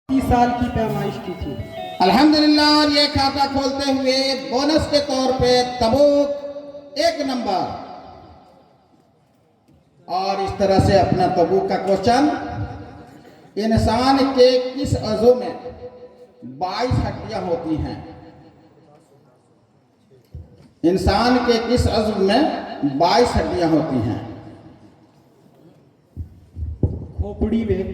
30 साल की पैमाइश की थी। अल्हम्दुलिल्लाह। और ये खाता खोलते हुए बोनस के तौर पे तबूक 1 नंबर। और इस तरह से अपना तबूक का क्वेश्चन, इंसान के किस अज़ू में 22 हड्डियां होती हैं? इंसान के किस अज़ू में 22 हड्डियां होती हैं? खोपड़ी में।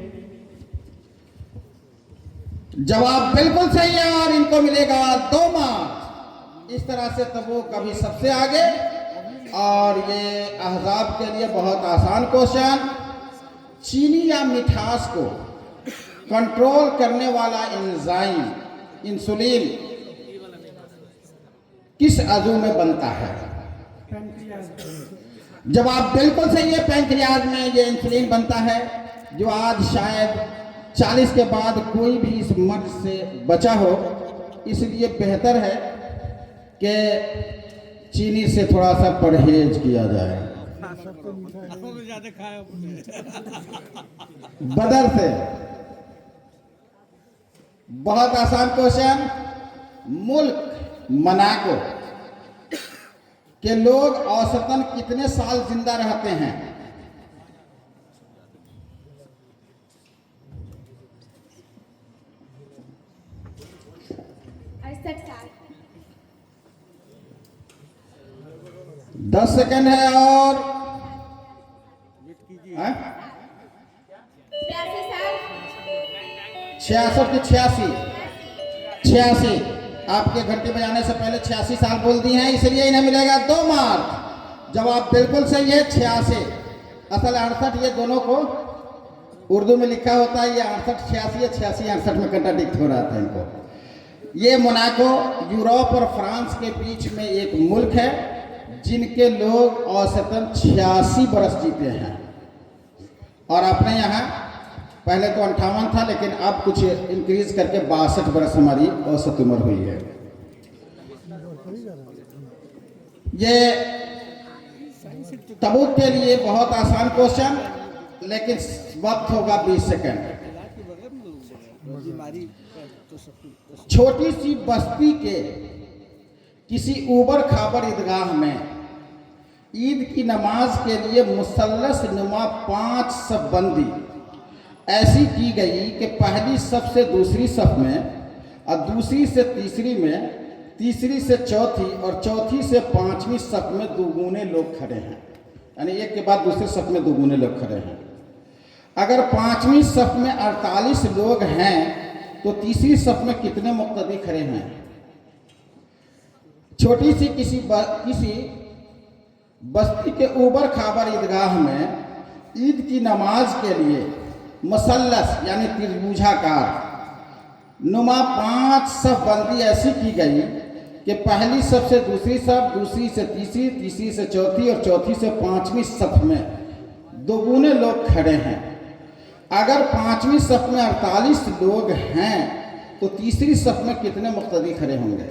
जवाब बिल्कुल सही है और इनको मिलेगा 2 मार्क्स। इस तरह से तबूक अभी सबसे आगे। और ये अहज़ाब के लिए बहुत आसान क्वेश्चन, चीनी या मिठास को कंट्रोल करने वाला एंजाइम इंसुलिन किस अज़ू में बनता है? जवाब बिल्कुल सही है, पैंक्रियाज में ये इंसुलिन बनता है, जो आज शायद 40 के बाद कोई भी इस मर्ज से बचा हो। इसलिए बेहतर है कि चीनी से थोड़ा सा परहेज किया जाए। बदर से बहुत आसान क्वेश्चन, मुल्क मोनाको के लोग औसतन कितने साल जिंदा रहते हैं? साल। 10 सेकंड है और 66 की 86 आपके घंटे बजाने से पहले 86 साल बोल दी हैं, इसलिए इन्हें मिलेगा 2 मार्क। जवाब बिल्कुल सही है, 86। असल 68 ये दोनों को उर्दू में लिखा होता है, ये 68 86 है, 86 68 में कंट्राडिक्ट हो रहा था इनको। ये मोनाको यूरोप और फ्रांस के बीच में एक मुल्क है जिनके लोग औसतन 86 बरस जीते हैं। और अपने यहाँ पहले तो 58 था, लेकिन अब कुछ इंक्रीज करके 62 बरस हमारी औसत उम्र हुई है। ये तबूक के लिए बहुत आसान क्वेश्चन, लेकिन वक्त होगा 20 सेकंड। छोटी सी बस्ती के किसी ऊबड़ खाबड़ ईदगाह में ईद की नमाज के लिए मुसल्लस नुमा 5 सफ बंदी ऐसी की गई कि पहली सफ से दूसरी सफ में, और दूसरी से तीसरी में, तीसरी से चौथी और चौथी से 5वीं सफ में दुगुने लोग खड़े हैं। यानी एक के बाद दूसरी सफ में दुगुने लोग खड़े हैं। अगर 5वीं सफ में 48 लोग हैं तो तीसरी सफ में कितने मुक्तदी खड़े हैं? छोटी सी किसी बस्ती के ऊबड़ खाबड़ ईदगाह में ईद की नमाज के लिए मुसल्लस यानी त्रिभुजाकार नुमा 5 सफ बंदी ऐसी की गई कि पहली सफ से दूसरी सफ, दूसरी से तीसरी, तीसरी से चौथी और चौथी से 5वीं सफ में दोगुने लोग खड़े हैं। अगर 5वीं सफ में 48 लोग हैं तो तीसरी सफ में कितने मुक्तदी खड़े होंगे?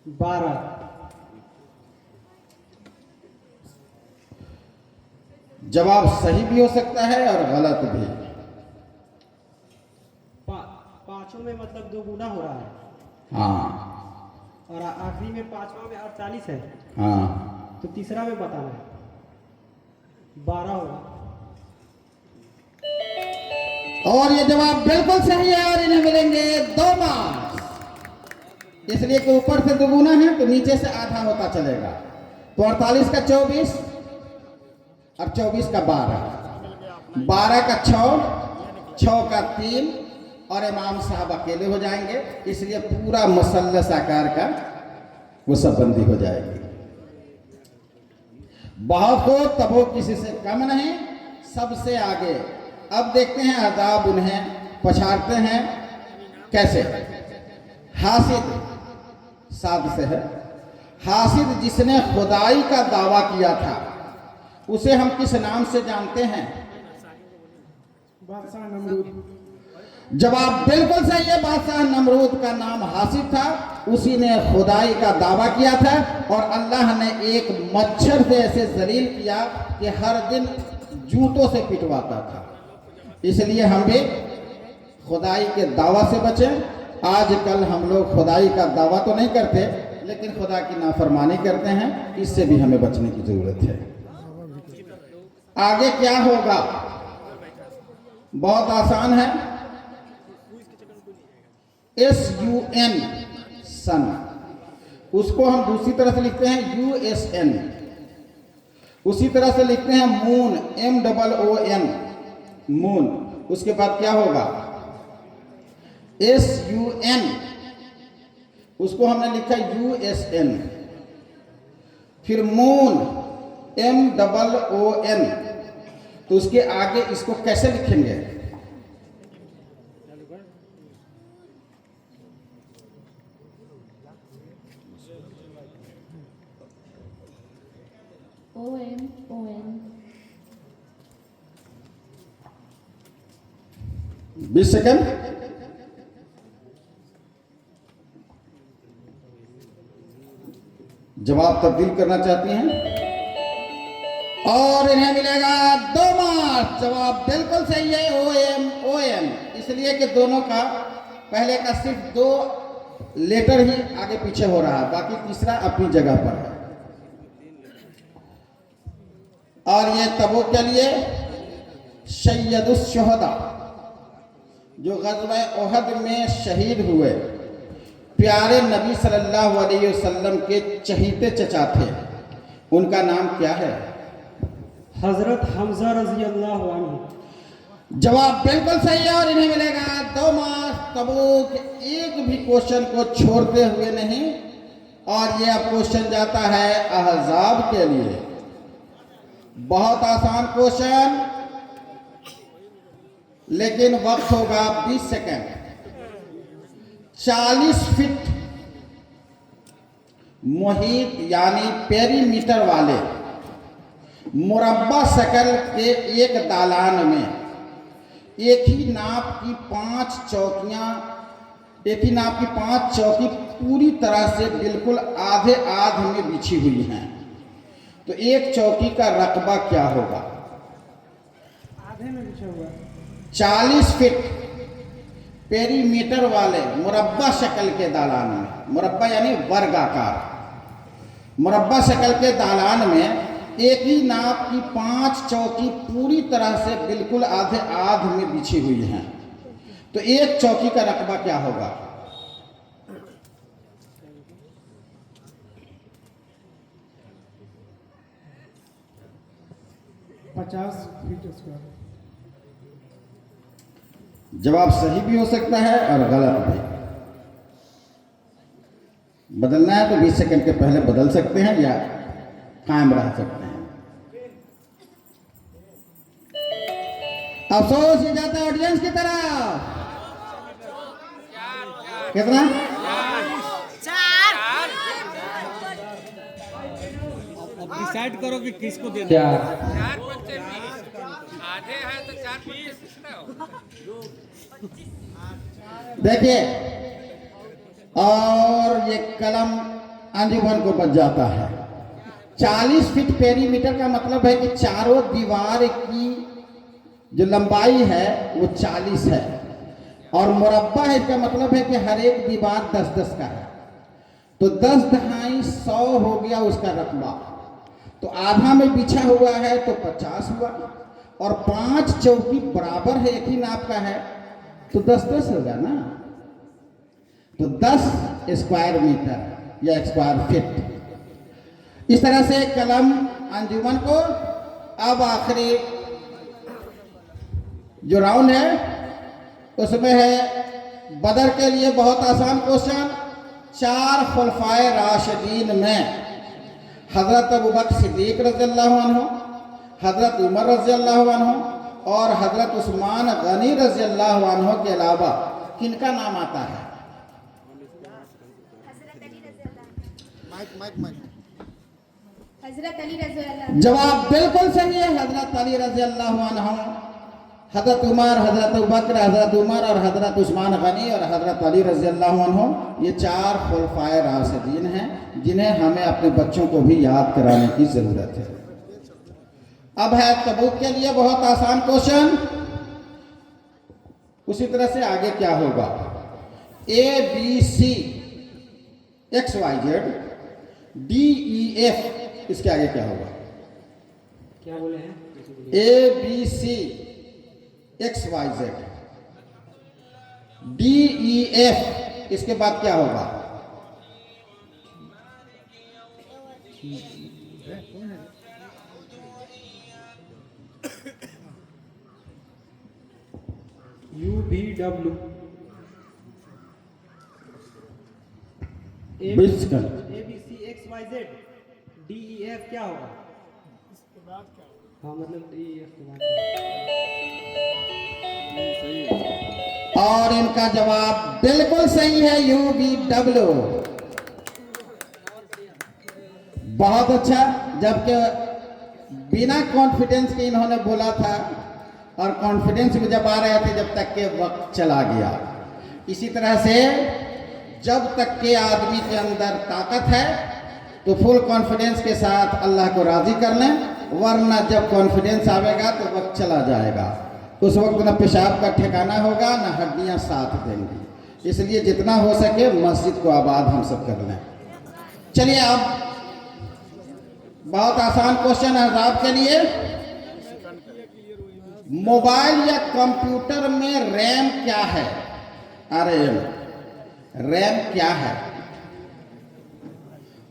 12। जवाब सही भी हो सकता है और गलत भी। पांचों में मतलब 2 गुना हो रहा है। हाँ। और आखिरी में 5वां में 48 है। हाँ। तो तीसरा में बताना है, 12 होगा। और ये जवाब बिल्कुल सही है और इन्हें मिलेंगे 2 मार्क्स। इसलिए कि ऊपर से दुगुना है तो नीचे से आधा होता चलेगा। तो 48 का 24 और 24 का 12, 12 का 6, 6 का 3 और इमाम साहब अकेले हो जाएंगे, इसलिए पूरा मुसल्लस आकार का वो सब बंदी हो जाएगी। बहुत को तबो किसी से कम नहीं, सबसे आगे। अब देखते हैं अदाब उन्हें पछाड़ते हैं कैसे। हासिद, साद से है। हासिद जिसने खुदाई का दावा किया था उसे हम किस नाम से जानते हैं? बादशाह नमरूद। जवाब बिल्कुल सही है, बादशाह नमरूद का नाम हासिद था। उसी ने खुदाई का दावा किया था और अल्लाह ने एक मच्छर से ऐसे जलील किया कि हर दिन जूतों से पिटवाता था। इसलिए हम भी खुदाई के दावा से बचें। आजकल हम लोग खुदाई का दावा तो नहीं करते, लेकिन खुदा की नाफरमानी करते हैं। इससे भी हमें बचने की जरूरत है। आगे क्या होगा, बहुत आसान है। SUN सन, उसको हम दूसरी तरह से लिखते हैं USN। उसी तरह से लिखते हैं मून, MOON मून। उसके बाद क्या होगा, SUN, उसको हमने लिखा USN। फिर मून MOON, तो उसके आगे इसको कैसे लिखेंगे, OMON 20 सेकंड। जवाब तब्दील करना चाहती हैं और इन्हें मिलेगा 2 मार्क्स। जवाब बिल्कुल सही है, OMON, इसलिए कि दोनों का पहले का सिर्फ 2 लेटर ही आगे पीछे हो रहा है, बाकी तीसरा अपनी जगह पर है। और ये तबूक के लिए सैयदुस शुहदा, जो ग़ज़वा उहद में शहीद हुए प्यारे नबी सल्लल्लाहु अलैहि वसल्लम के चहीते चचा थे, उनका नाम क्या है? हजरत हमजा रजी अल्लाह अन्हु। जवाब बिल्कुल सही है और इन्हें मिलेगा 2 मार्क्स। तबूक एक भी क्वेश्चन को छोड़ते हुए नहीं। और यह अब क्वेश्चन जाता है अहज़ाब के लिए। बहुत आसान क्वेश्चन, लेकिन वक्त होगा 20 सेकंड। 40 फीट मुहीत यानी पेरीमीटर वाले मुरब्बा शक्ल के एक दालान में एक ही नाप की 5 चौकियां, एक ही नाप की 5 चौकी पूरी तरह से बिल्कुल आधे आध में बिछी हुई हैं, तो एक चौकी का रकबा क्या होगा? आधे में बिछा हुआ 40 फीट पेरीमीटर वाले मुरब्बा शक्ल के दालान में, मुरब्बा यानी वर्गाकार, मुरब्बा शक्ल के दालान में एक ही नाप की 5 चौकी पूरी तरह से बिल्कुल आधे आध में बिछी हुई हैं, तो एक चौकी का रकबा क्या होगा? ₹50 स्क्वायर। जवाब सही भी हो सकता है और गलत भी। बदलना है तो 20 सेकंड के पहले बदल सकते हैं या कायम रह सकते हैं। अफसोस ये जाता है ऑडियंस की तरफ। कितना? 4। अब डिसाइड करो कि किसको देना। 4 आधे हैं तो 4 देखिए, और ये कलम अंजुमन को बच जाता है। 40 फीट पेरीमीटर का मतलब है कि चारों दीवार की जो लंबाई है वो 40 है, और मुरब्बा है इसका मतलब है कि हर एक दीवार 10-10 का है, तो 10 दहाई 100 हो गया उसका रकबा। तो आधा में बिछा हुआ है तो 50 हुआ, और 5 चौकी बराबर है, एक ही नाप का है, तो 10-10 होगा ना, तो 10 स्क्वायर मीटर या स्क्वायर फीट। इस तरह से कलम अंजुमन को। अब आखिरी जो राउंड है उसमें है बदर के लिए बहुत आसान क्वेश्चन। 4 खुलफाए राशिदीन में हजरत अबू बकर सिद्दीक रज़ियल्लाहु अन्हु, हजरत उमर रज़ियल्लाहु अन्हु और हजरत उस्मान गनी रज़ियल्लाहु अन्हु के अलावा किनका नाम आता है? हजरत अली रज़ी अल्लाह। जवाब बिल्कुल सही है, हजरत अली रज़ियल्लाहु अन्हु, हजरत उमर, हजरत अबू बकर, हजरत उमर और हजरत उस्मान गनी और हजरत अली रज़ियल्लाहु अन्हु, ये 4 खुलफाए राशिदीन हैं जिन्हें हमें अपने बच्चों को भी याद कराने की जरूरत है। अब है तबूक के लिए बहुत आसान क्वेश्चन। उसी तरह से आगे क्या होगा, ABC XYZ DEF, इसके आगे क्या होगा, क्या बोले हैं? ABC XYZ DEF, इसके बाद क्या होगा, UVW बिल्कुल। ABC XYZ DEF क्या होगा? हाँ मतलब DEF के बाद और इनका जवाब बिल्कुल सही है, UVW। बहुत अच्छा, जबकि बिना कॉन्फिडेंस के इन्होंने बोला था और कॉन्फिडेंस में जब आ रहे थे जब तक के वक्त चला गया। इसी तरह से जब तक के आदमी के अंदर ताकत है तो फुल कॉन्फिडेंस के साथ अल्लाह को राजी कर लें, वरना जब कॉन्फिडेंस आवेगा तो वक्त चला जाएगा। उस वक्त न पेशाब का ठिकाना होगा न हड्डियां साथ देंगी। इसलिए जितना हो सके मस्जिद को आबाद हम सब कर लें। चलिए अब बहुत आसान क्वेश्चन है आपके लिए। मोबाइल या कंप्यूटर में रैम क्या है? रैम क्या है?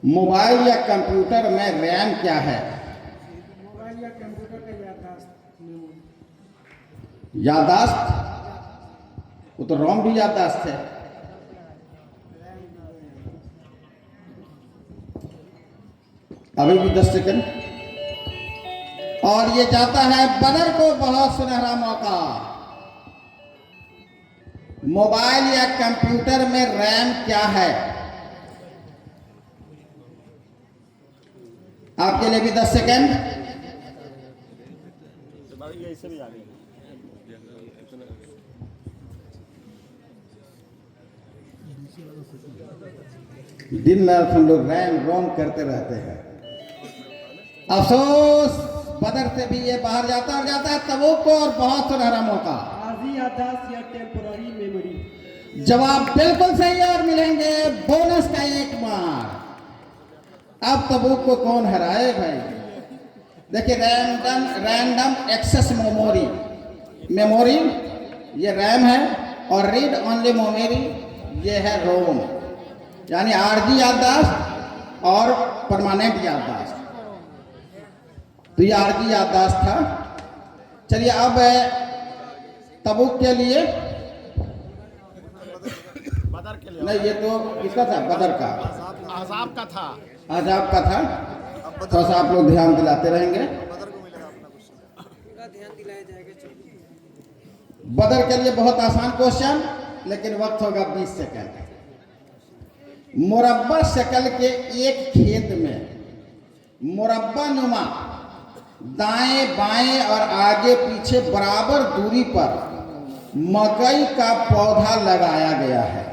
मोबाइल या कंप्यूटर में रैम क्या है? मोबाइल या कंप्यूटर का याददाश्त, मेमोरी। याददाश्त, वो तो रोम भी याददाश्त है। अभी भी 10 सेकंड और ये जाता है बदर को बहुत सुनहरा मौका। मोबाइल या कंप्यूटर में रैम क्या है? आपके लिए भी 10 सेकंड। दिन रात हम लोग रैम रोम करते रहते हैं। अफसोस बदर से भी ये बाहर जाता है तबूक को और बहुत सुनहरा मौका। आर्जी याददाश्त या टेम्पोररी मेमोरी? जवाब बिल्कुल सही है और मिलेंगे बोनस का 1 मार्क। अब तबूक को कौन हराए भाई? देखिए रैंडम एक्सेस मेमोरी ये रैम है और रीड ओनली मेमोरी ये है रोम, यानी आरजी याददाश्त और परमानेंट याददाश्त। तो ये आरजी याददाश्त था। चलिए अब तबूक के लिए नहीं, ये तो किसका था? बदर का, आजाब का था। आजाब का था। थोड़ा सा आप लोग ध्यान दिलाते रहेंगे। बदर के लिए बहुत आसान क्वेश्चन, लेकिन वक्त होगा 20 सेकंड। मुरब्बा शक्ल के एक खेत में मुरब्बा नुमा दाएं बाएं और आगे पीछे बराबर दूरी पर मकई का पौधा लगाया गया है।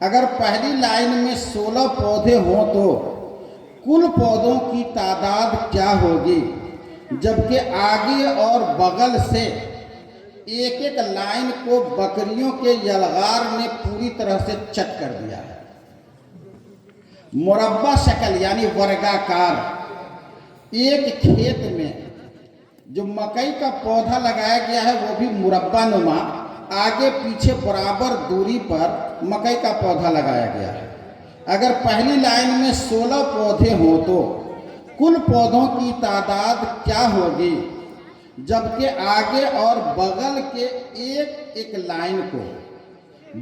अगर पहली लाइन में 16 पौधे हों तो कुल पौधों की तादाद क्या होगी? जबकि आगे और बगल से एक एक लाइन को बकरियों के यलगार ने पूरी तरह से चट कर दिया है। मुरब्बा शक्ल यानी वर्गाकार एक खेत में जो मकई का पौधा लगाया गया है वो भी मुरब्बा नुमा आगे पीछे बराबर दूरी पर मकई का पौधा लगाया गया है। अगर पहली लाइन में 16 पौधे हों तो कुल पौधों की तादाद क्या होगी? जबकि आगे और बगल के एक एक लाइन को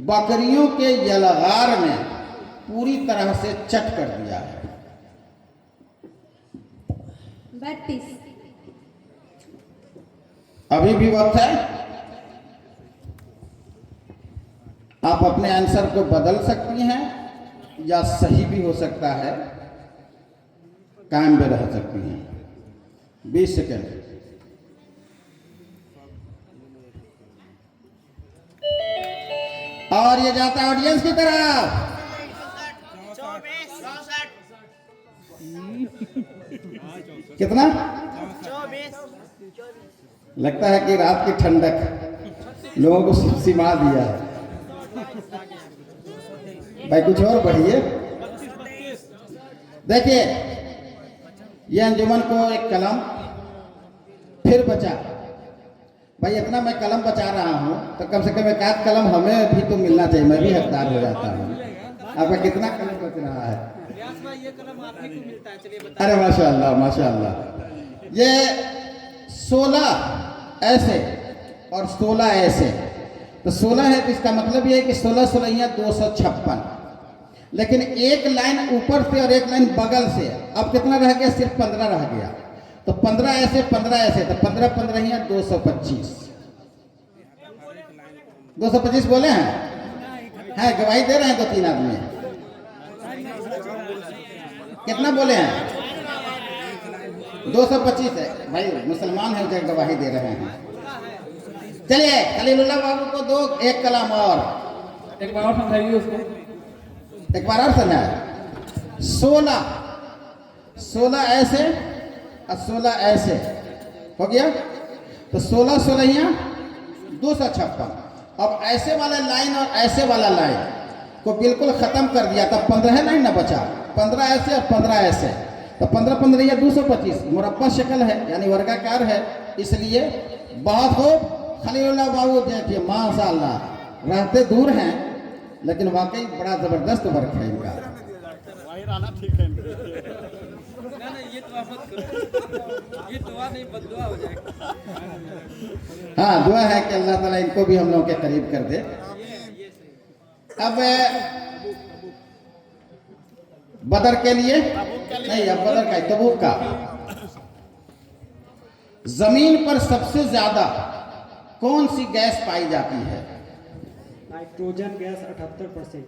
बकरियों के यलगार ने पूरी तरह से चट कर दिया है। 32। अभी भी वक्त है, आप अपने आंसर को बदल सकती हैं या सही भी हो सकता है, कायम भी रह सकती हैं। 20 सेकेंड। और ये जाता है ऑडियंस की तरफ। 24 कितना? 24 लगता है कि रात की ठंडक लोगों को सिमा दिया है। भाई कुछ और बढ़िए। देखिए ये अंजुमन को एक कलम फिर बचा। भाई इतना मैं कलम बचा रहा हूँ तो कम से कम एक आध कलम हमें भी तो मिलना चाहिए, मैं भी हकदार हो जाता हूँ। आपका कितना कलम बच रहा है? ये कलम आप ही को मिलता है, चलिए अरे माशाअल्लाह माशाअल्लाह। ये 16 ऐसे और 16 ऐसे, तो 16 है तो इसका मतलब ये है कि 16 16 256, लेकिन एक लाइन ऊपर से और एक लाइन बगल से अब कितना रह गया? सिर्फ 15 रह गया। तो 15 ऐसे 15 ऐसे, तो 15 15 225। 225 बोले हैं? है गवाही दे रहे हैं 2-3 आदमी। कितना बोले हैं? 225 है। भाई मुसलमान है जो गवाही दे रहे हैं। चलिए खलीलुल्लाह बाबू को दो एक कलाम और एक बार और समझाइए उसको। एक बार और सुना। 16 ऐसे और 16 ऐसे हो गया, तो 16 16 256। अब ऐसे वाला लाइन और ऐसे वाला लाइन को बिल्कुल खत्म कर दिया, तब 15 लाइन ना बचा। 15 ऐसे और 15 ऐसे, तो 15 15 225 मुरब्बा शक्ल है यानी वर्गाकार है, इसलिए बहुत खूब। खलीलुल्लाह बाबू देखिए माशाअल्लाह, रहते दूर हैं लेकिन वाकई बड़ा जबरदस्त वर्क है इनका। ये दुआ मत करो, ये दुआ नहीं बददुआ हो जाएगा। हाँ दुआ है कि अल्लाह ताला इनको भी हम लोगों के करीब कर दे। अब बदर के लिए नहीं, अब बदर का तबूक का। जमीन पर सबसे ज्यादा कौन सी गैस पाई जाती है? Nitrogen gas 78%।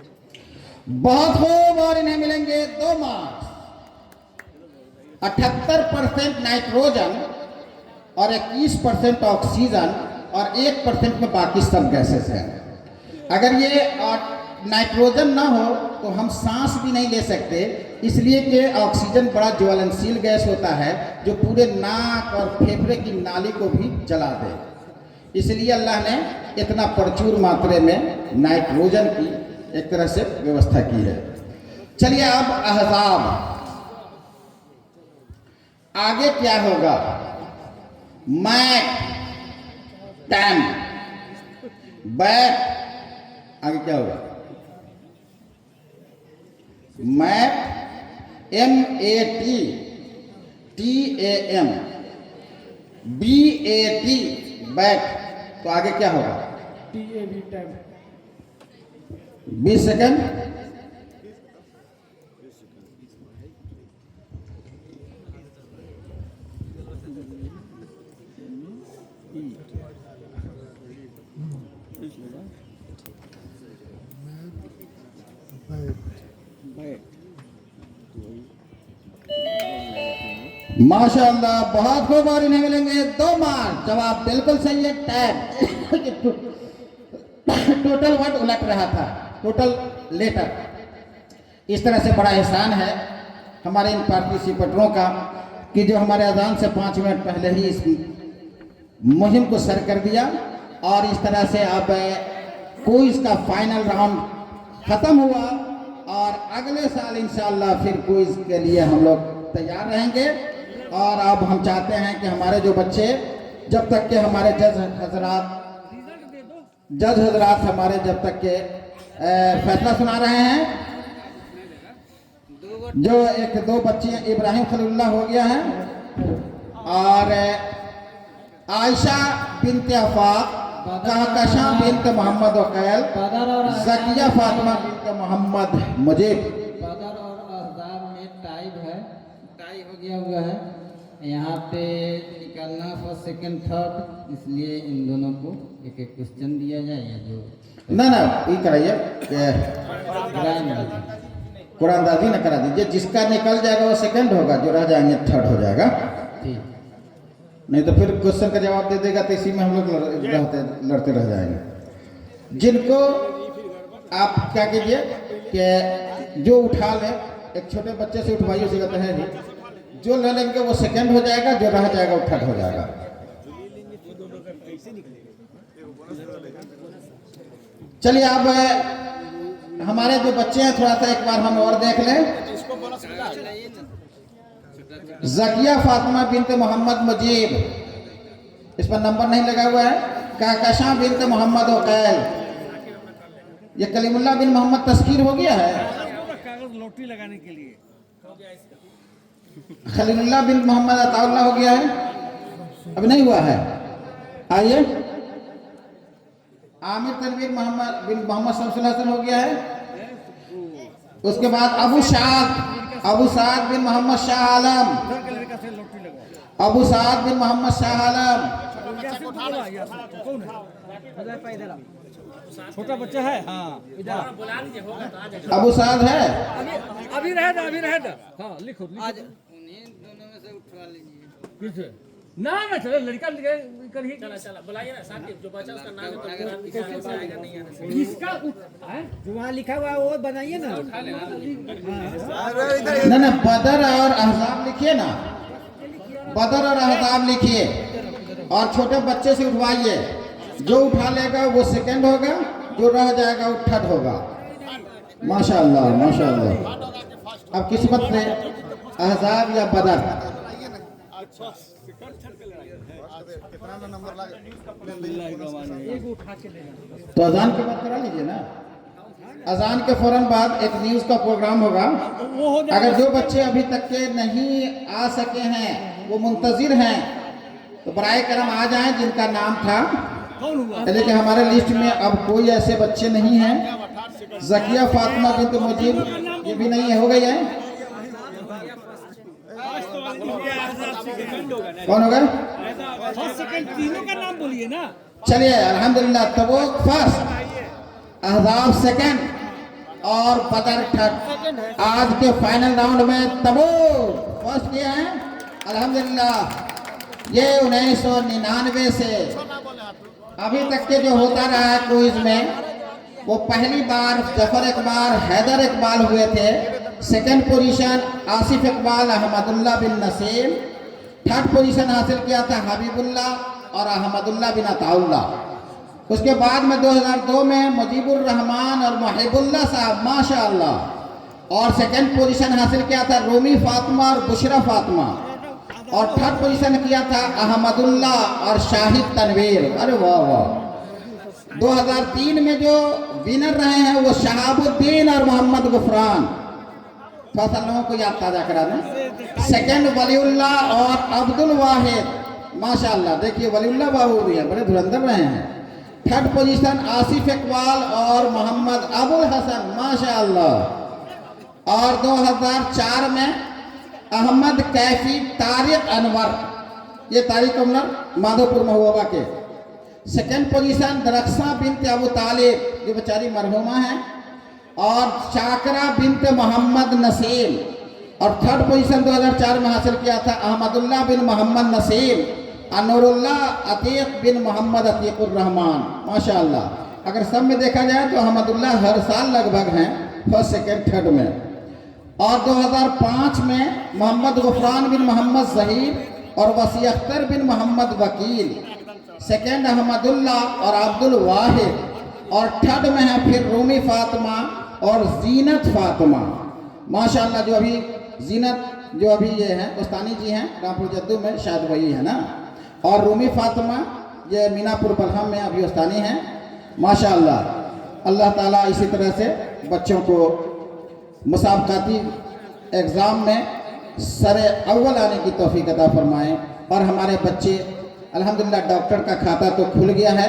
बहुत खूब, और इन्हें मिलेंगे 2 मार्क्स। 78% नाइट्रोजन और 21% ऑक्सीजन और 1% में बाकी सब गैसेस हैं। अगर ये नाइट्रोजन ना हो तो हम सांस भी नहीं ले सकते, इसलिए कि ऑक्सीजन बड़ा ज्वलनशील गैस होता है जो पूरे नाक और फेफड़े की नाली को भी जला दे। इसलिए अल्लाह ने इतना प्रचुर मात्रा में नाइट्रोजन की एक तरह से व्यवस्था की है। चलिए अब अहज़ाब, आगे क्या होगा? मैक 10 बैक, आगे क्या होगा? Map MAT TAM BAT back, तो आगे क्या होगा? TAB tab. 20 सेकंड। माशाअल्लाह बहुत खूब, और इन्हें मिलेंगे 2 मार्क। जवाब बिल्कुल सही है, टैब। टोटल वर्ड उलट रहा था, टोटल लेटर। इस तरह से बड़ा एहसान है हमारे इन पार्टिसिपेटरों का कि जो हमारे अजान से 5 मिनट पहले ही इस मुहिम को सर कर दिया, और इस तरह से अब क्विज का फाइनल राउंड खत्म हुआ, और अगले साल इंशाअल्लाह फिर क्विज के लिए हम लोग तैयार रहेंगे। और अब हम चाहते हैं कि हमारे जो बच्चे, जब तक के हमारे जज हजरात हमारे जब तक के फैसला सुना रहे हैं, जो 1-2 बच्चे इब्राहिम खलीलुल्लाह हो गया है, और आयशा बिनते आफाक, कहकशा बिनते मोहम्मद वकैल, ज़किया फातिमा बिनते मोहम्मद मुजीब। बदर और अहज़ाब में टाई हो गया हुआ है। यहाँ पे निकालना फर्स्ट सेकंड थर्ड, इसलिए इन दोनों को एक एक क्वेश्चन दिया जाए, या जो ना ये कराइए, कुरानदाजी न करा दीजिए। जिसका निकल जाएगा वो सेकंड होगा, जो रह जाएंगे थर्ड हो जाएगा। ठीक, नहीं तो फिर क्वेश्चन का जवाब दे देगा तो इसी में हम लोग लड़ते रह जाएंगे। जिनको आप क्या कीजिए कि जो उठा ले, एक छोटे बच्चे से उठवाइए, उसी का है नहीं, जो ले लेंगे वो सेकंड हो जाएगा, जो रह जाएगा वो थर्ड हो जाएगा। चलिए अब हमारे जो बच्चे हैं थोड़ा सा एक बार हम और देख लें। जकिया फातिमा बिनत मोहम्मद मुजीब, इस पर नंबर नहीं लगा हुआ है। काकशा बिनत मोहम्मद वकैल, ये कलीमुल्लाह बिन मोहम्मद तस्कीर हो गया है। कागज लोटी लगाने के लिए खलीलुल्लाह बिन मोहम्मद अताउल्लाह हो गया है, अभी नहीं हुआ है। आइए, आमिर तनवीर मोहम्मद बिन मोहम्मद शमसुल हसन हो गया है। उसके बाद अबू साद बिन मोहम्मद शाह आलम, अबू साद बिन मोहम्मद शाह आलम। छोटा बच्चा है। हाँ अबू साद है, अभी रहेगा। हाँ लिखो आज उन्हीं दोनों में से उठवा लीजिए। ना चलो लड़का करिए। चला बुलाइए ना साहब, जो बचा उसका नाम है तो आएगा नहीं आने से। किसका जो वहाँ लिखा हुआ है वो बनाइए ना। ना बदर और अहजाब लिखिए ना, बदर और अहजाब लिखिए और छोटे बच्चे से उठवाइए। जो उठा लेगा वो सेकंड होगा, जो रह जाएगा वो थर्ड होगा। माशाअल्लाह माशाअल्लाह। अब किस्मत से अहजाब या बदर। तो अजान के बाद करा लीजिए ना। अजान के फौरन बाद एक न्यूज़ का प्रोग्राम होगा। अगर जो बच्चे अभी तक के नहीं आ सके हैं वो मुंतजिर हैं तो बराए करम आ जाएं जिनका नाम था। लेकिन हमारे लिस्ट में अब कोई ऐसे बच्चे नहीं हैं। जकिया फातिमा बिनत मुजीब ये भी नहीं है, हो गई है। कौन होगा? तीनों का नाम बोलिए ना। चलिए अल्हम्दुलिल्लाह। तबूक फर्स्ट, अहज़ाब सेकंड और बदर थर्ड। आज के फाइनल राउंड में तबूक फर्स्ट किए हैं अल्हम्दुलिल्लाह। ये 1999 से अभी तक के जो होता रहा है क्विज में, वो पहली बार जफर इकबाल हैदर इकबाल हुए थे। सेकंड पोजीशन आसिफ इकबाल अहमदुल्लाह बिन नसीम। थर्ड पोजीशन हासिल किया था हबीबुल्लाह और अहमदुल्लाह बिन अताउल्लाह। उसके बाद में 2002 में मुजीबुर रहमान और मुहिबुल्लाह साहब माशाअल्लाह। और सेकंड पोजीशन हासिल किया था रूमी फातिमा और बुशरा फातिमा। और थर्ड पोजीशन किया था अहमदुल्लाह और शाहिद तनवीर। अरे वाह वाह। 2003 में जो विनर रहे हैं वो शहाबुद्दीन और मोहम्मद गुफरान। थोड़ा सा लोगों को याद ताजा करा दें। सेकंड वलीउल्लाह और अब्दुल वाहिद माशाअल्लाह। देखिए वलीउल्लाह बाबू भी हैं, बड़े धुरंधर रहे हैं। थर्ड पोजीशन आसिफ इकबाल और मोहम्मद अबुल हसन माशाअल्लाह। और 2004 में अहमद कैफी तारिक अनवर, ये तारिक अनवर माधोपुर महुआ के। सेकंड पोजीशन दरख्सा बिनत अबू तालिब, जो बेचारी मरहुमा हैं। और शाकरा बिनत मोहम्मद नसीम। और थर्ड पोजीशन 2004 में हासिल किया था अहमदुल्लाह बिन मोहम्मद नसीम, अनूरुल्लाह अतीक बिन मोहम्मद अतीकुर रहमान माशाअल्लाह। अगर सब में देखा जाए तो अहमदुल्लाह हर साल लगभग हैं फर्स्ट सेकंड थर्ड में। और 2005 में मोहम्मद गुफरान बिन मोहम्मद जहीर और वसी अख्तर बिन मोहम्मद वकील। सेकंड अहमदुल्लाह और अब्दुल वाहिद। और थर्ड में है फिर रूमी फातिमा और जीनत फातिमा माशाअल्लाह। जो अभी जीनत जो अभी ये हैं उस्तानी जी हैं रामपुर जद्दू में, शायद वही है ना। और रूमी फातिमा ये मीनापुर बलहम में अभी उस्तानी हैं माशाअल्लाह। अल्लाह ताला इसी तरह से बच्चों को मुसाबकाती एग्ज़ाम में सरे अव्वल आने की तौफीक अता फरमाएँ। और हमारे बच्चे अल्हम्दुलिल्लाह डॉक्टर का खाता तो खुल गया है।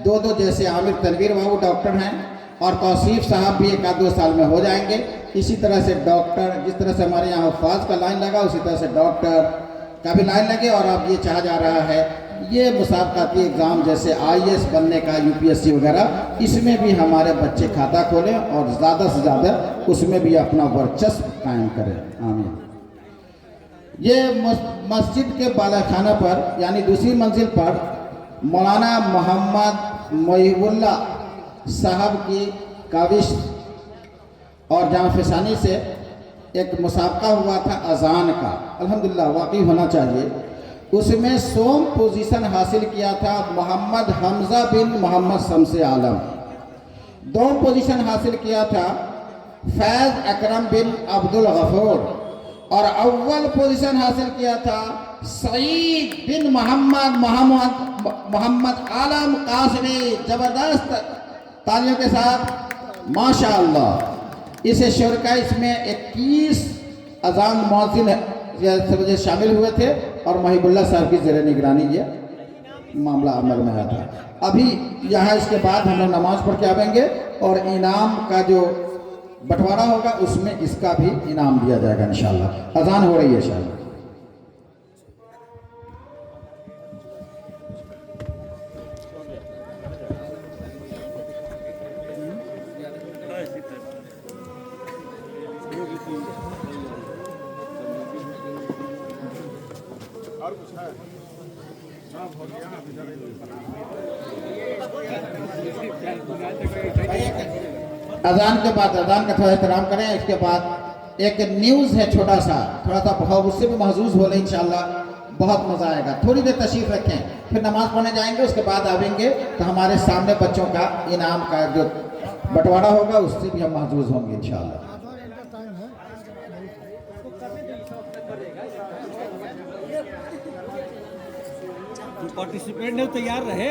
दो जैसे आमिर तनवीर बाबू डॉक्टर हैं और तौसीफ साहब भी 1-2 साल में हो जाएंगे। इसी तरह से डॉक्टर, जिस तरह से हमारे यहाँ हफ़ाज़ का लाइन लगा उसी तरह से डॉक्टर का भी लाइन लगे। और अब ये चाहा जा रहा है ये मुसाबकाती एग्ज़ाम जैसे IAS बनने का, UPSC वगैरह, इसमें भी हमारे बच्चे खाता खोलें और ज़्यादा से ज़्यादा उसमें भी अपना वर्चस्व कायम करें। आमीन। ये मस्जिद के बालाखाना पर यानी दूसरी मंजिल पर मौलाना मोहम्मद मोहिबुल्लाह साहब की काविश और जाम फिसानी से एक मुसाबका हुआ था अजान का। अल्हम्दुलिल्लाह वाकई होना चाहिए। उसमें 100 पोजीशन हासिल किया था मोहम्मद हमजा बिन मोहम्मद शमसे आलम। 2 पोजीशन हासिल किया था फैज अकरम बिन अब्दुल गफूर और अव्वल पोजीशन हासिल किया था सईद बिन मोहम्मद आलम कासमी। जबरदस्त तालियों के साथ माशाअल्लाह। इस शोर का इसमें 21 अजान मौज़िन शामिल हुए थे और महिबुल्लाह साहब की ज़ेर निगरानी ये मामला अमल में आया था। अभी यहाँ इसके बाद हम लोग नमाज पढ़ के आवेंगे और इनाम का जो बंटवारा होगा उसमें इसका भी इनाम दिया जाएगा इंशाल्लाह। अजान हो रही है शायद। अजान के बाद अजान का थोड़ा एहतराम करें। इसके बाद एक न्यूज़ है छोटा सा, थोड़ा सा भाव उससे भी महसूस हो ले इंशाल्लाह, बहुत मज़ा आएगा। थोड़ी देर तशरीफ रखें, फिर नमाज पढ़ने जाएंगे, उसके बाद आवेंगे तो हमारे सामने बच्चों का इनाम का जो बंटवारा होगा उससे भी हम महसूस होंगे इंशाल्लाह। पार्टिसिपेंट तैयार रहे।